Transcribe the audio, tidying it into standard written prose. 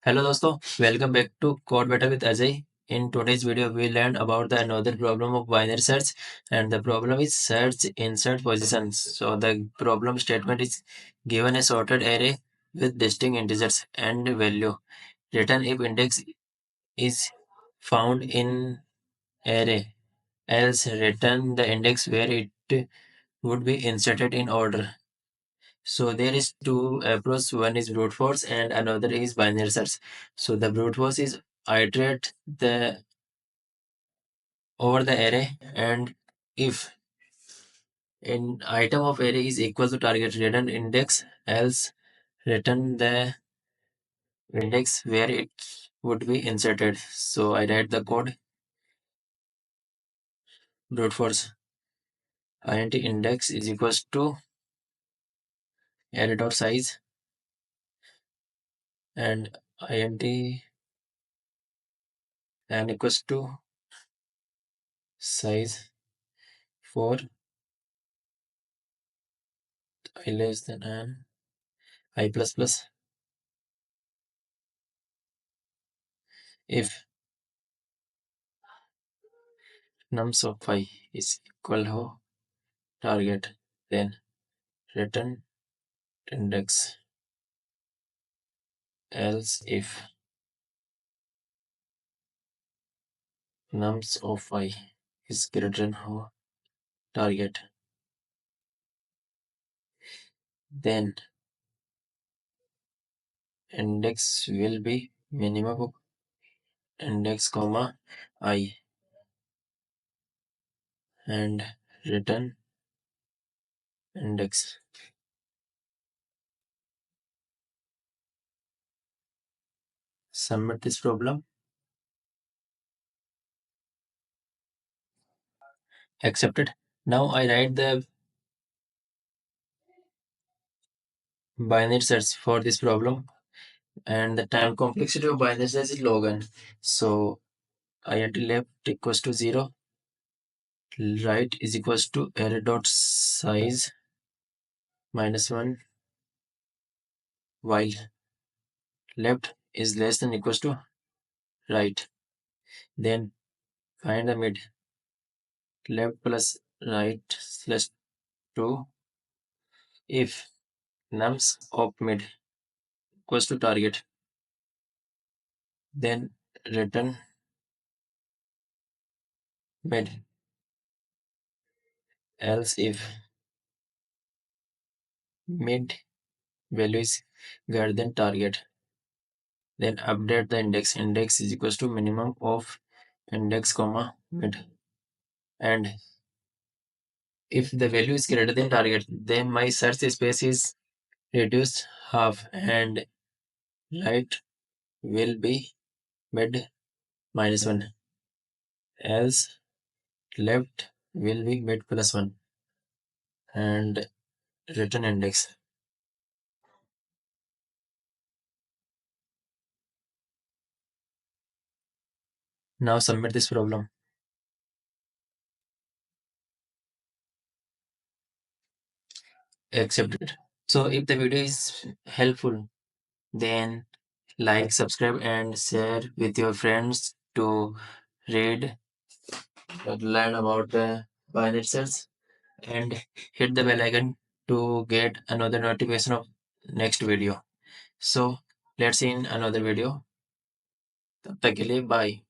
Hello दोस्तों, welcome back to Code Better with Ajay. In today's video, we learn about the another problem of binary search, and the problem is search insert positions. So the problem statement is given a sorted array with distinct integers and value. Return if index is found in array, else return the index where it would be inserted in order. So there is two approach. One is brute force and another is binary search. So the brute force is iterate the over the array, and if an item of array is equal to target, return index, else return the index where it would be inserted. So I write the code. Brute force int index is equals to array dot size, and int n equals to size for I less than n I plus plus. If nums of phi is equal to target, then return index, else if nums of phi is greater than target, then index will be minimum of index comma I, and return index. Submit this problem. Accepted. Now I write the binary search for this problem, and the time complexity of binary search is log n. So int left equals to 0, right is equals to array dot size minus 1, while left is less than equals to right. Then find the mid. Left plus right slash 2 if nums of mid equals to target, then return mid, else if mid value is greater than target, then update the index. Index is equals to minimum of index comma mid, and if the value is greater than target, then my search space is reduced half, and right will be mid minus 1, else left will be mid plus 1, and return index. Now submit this problem. Accepted. So if the video is helpful, then like, subscribe, and share with your friends to read, learn about the binary search, and hit the bell icon to get another notification of next video. So let's see in another video. तब तक के लिए bye.